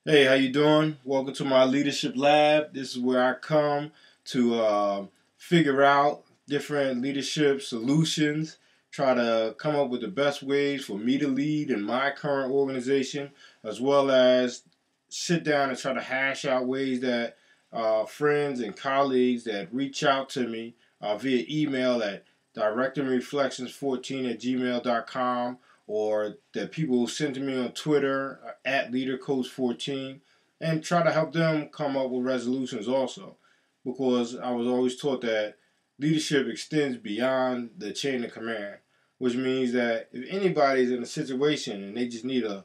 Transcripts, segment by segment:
Hey, how you doing? Welcome to my leadership lab. This is where I come to figure out different leadership solutions, try to come up with the best ways for me to lead in my current organization, as well as sit down and try to hash out ways that friends and colleagues that reach out to me via email at directingreflections14@gmail.com, or that people send to me on Twitter at LeaderCoach14, and try to help them come up with resolutions also. Because I was always taught that leadership extends beyond the chain of command, which means that if anybody's in a situation and they just need a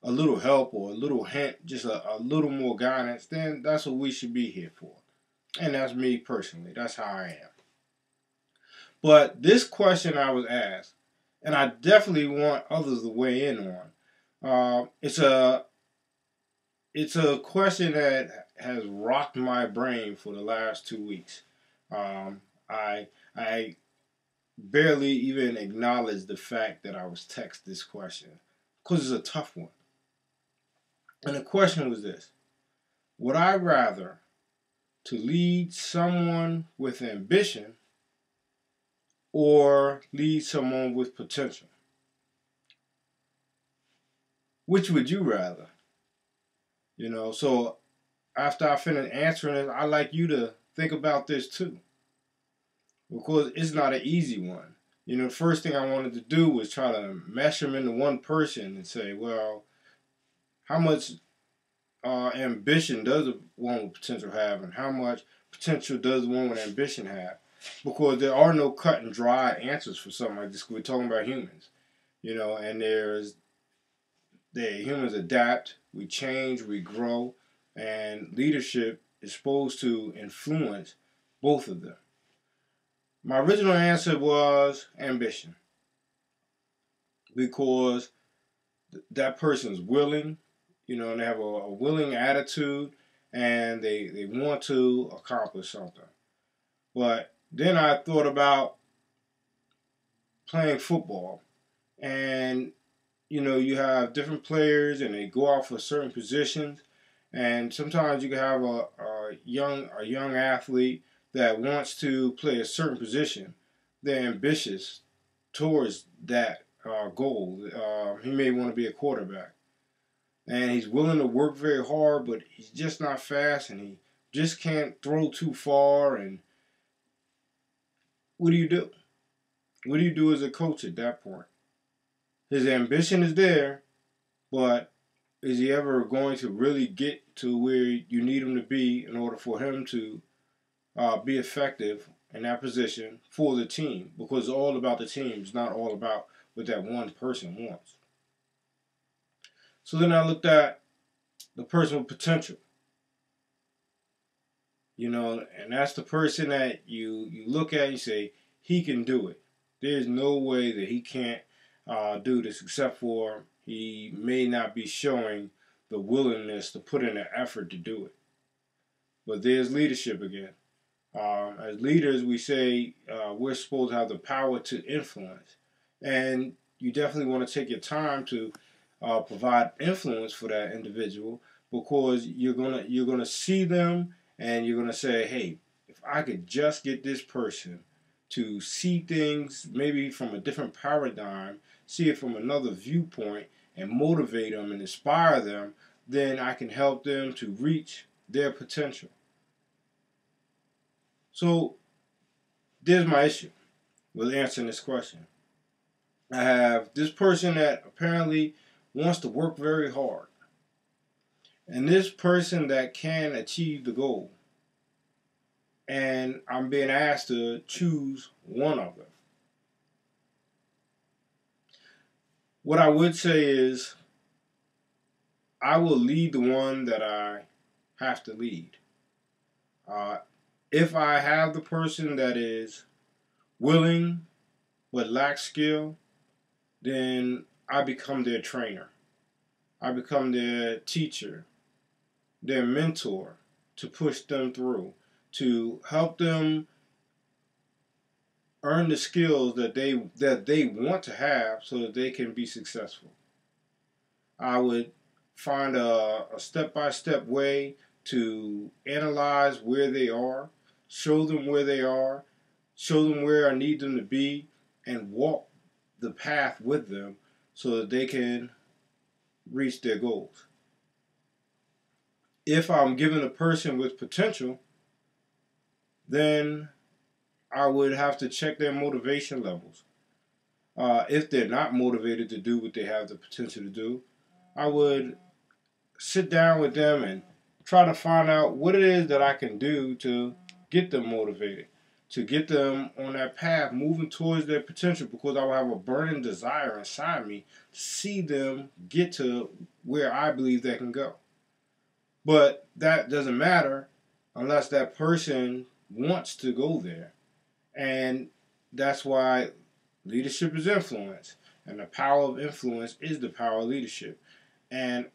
little help or a little hint, just a little more guidance, then that's what we should be here for. And that's me personally. That's how I am. But this question I was asked, and I definitely want others to weigh in on. It's a question that has rocked my brain for the last 2 weeks. I barely even acknowledge the fact that I was texted this question because it's a tough one. And the question was this: would I rather to lead someone with ambition or lead someone with potential? Which would you rather? So after I finish answering it, I'd like you to think about this too, because it's not an easy one. The first thing I wanted to do was try to mesh them into one person and say, well, how much ambition does the one with potential have, and how much potential does the one with ambition have? Because there are no cut and dry answers for something like this. We're talking about humans, and humans adapt, we change, we grow, and leadership is supposed to influence both of them. My original answer was ambition, because that person's willing, and they have a willing attitude, and they want to accomplish something. But then I thought about playing football, and you have different players, and they go out for certain positions, and sometimes you can have a young athlete that wants to play a certain position. They're ambitious towards that goal. He may want to be a quarterback, and he's willing to work very hard, but he's just not fast, and he just can't throw too far. And what do you do? What do you do as a coach at that point? His ambition is there, but is he ever going to really get to where you need him to be in order for him to be effective in that position for the team? Because it's all about the team. It's not all about what that one person wants. So then I looked at the person with potential. And that's the person that you look at and you say, he can do it. There's no way that he can't do this, except for he may not be showing the willingness to put in the effort to do it. But there's leadership again. As leaders, we say we're supposed to have the power to influence. And you definitely want to take your time to provide influence for that individual, because you're gonna see them, and you're gonna say, hey, if I could just get this person to see things maybe from a different paradigm, see it from another viewpoint, and motivate them and inspire them, then I can help them to reach their potential. So there's my issue with answering this question. I have this person that apparently wants to work very hard, and this person that can achieve the goal. And I'm being asked to choose one of them. What I would say is, I will lead the one that I have to lead. If I have the person that is willing but lacks skill, then I become their trainer. I become their teacher, their mentor, to push them through, to help them earn the skills that they want to have so that they can be successful. I would find a step-by-step way to analyze where they are, show them where they are, show them where I need them to be, and walk the path with them so that they can reach their goals. If I'm given a person with potential, then I would have to check their motivation levels. If they're not motivated to do what they have the potential to do, I would sit down with them and try to find out what it is that I can do to get them motivated, to get them on that path moving towards their potential, because I will have a burning desire inside me to see them get to where I believe they can go. But that doesn't matter unless that person wants to go there. And that's why leadership is influence. And the power of influence is the power of leadership. And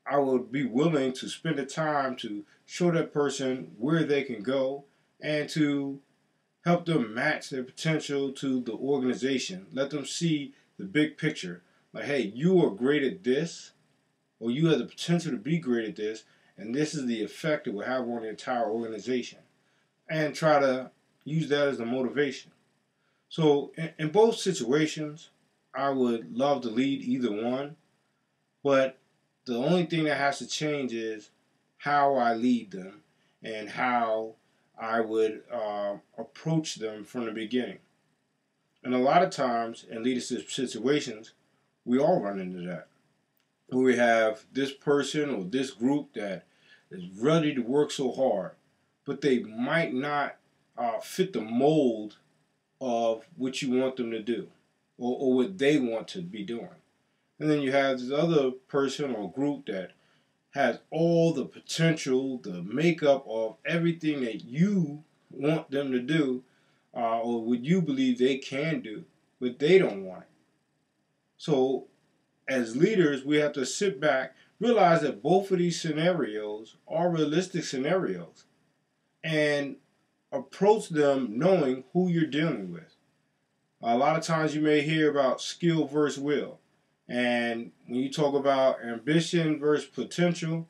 I would be willing to spend the time to show that person where they can go and to help them match their potential to the organization. Let them see the big picture. Like, hey, you are great at this, or you have the potential to be great at this, and this is the effect it will have on the entire organization. And try to use that as the motivation. So in both situations, I would love to lead either one, but the only thing that has to change is how I lead them and how I would approach them from the beginning. And a lot of times in leadership situations, we all run into that. Where we have this person or this group that is ready to work so hard, but they might not fit the mold of what you want them to do, or what they want to be doing. And then you have this other person or group that has all the potential, the makeup of everything that you want them to do, or what you believe they can do, but they don't want it. So as leaders, we have to sit back, realize that both of these scenarios are realistic scenarios, and approach them knowing who you're dealing with. A lot of times you may hear about skill versus will. And when you talk about ambition versus potential,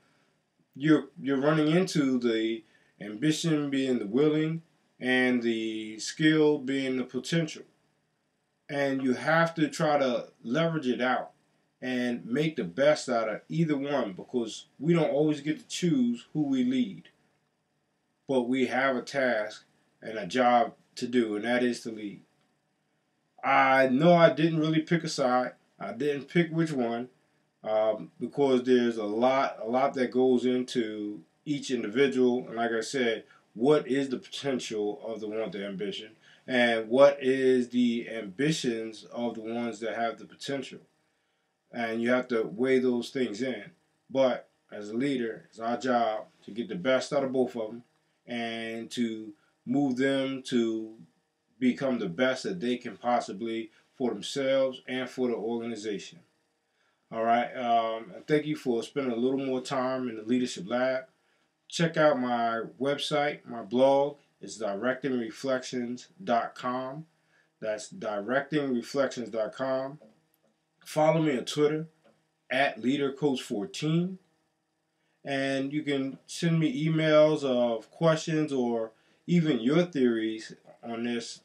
you're running into the ambition being the willing and the skill being the potential. And you have to try to leverage it out and make the best out of either one, because we don't always get to choose who we lead. But we have a task and a job to do, and that is to lead. I know I didn't really pick a side. I didn't pick which one, because there's a lot that goes into each individual. And like I said, what is the potential of the one with the ambition, and what is the ambitions of the ones that have the potential? And you have to weigh those things in. But as a leader, it's our job to get the best out of both of them and to move them to become the best that they can possibly for themselves and for the organization. All right. Thank you for spending a little more time in the Leadership Lab. Check out my website, my blog. It's directingreflections.com. That's directingreflections.com. Follow me on Twitter at LeaderCoach14. And you can send me emails of questions or even your theories on this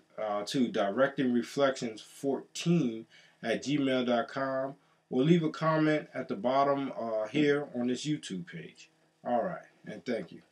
to directingreflections14@gmail.com, or leave a comment at the bottom here on this YouTube page. All right, and thank you.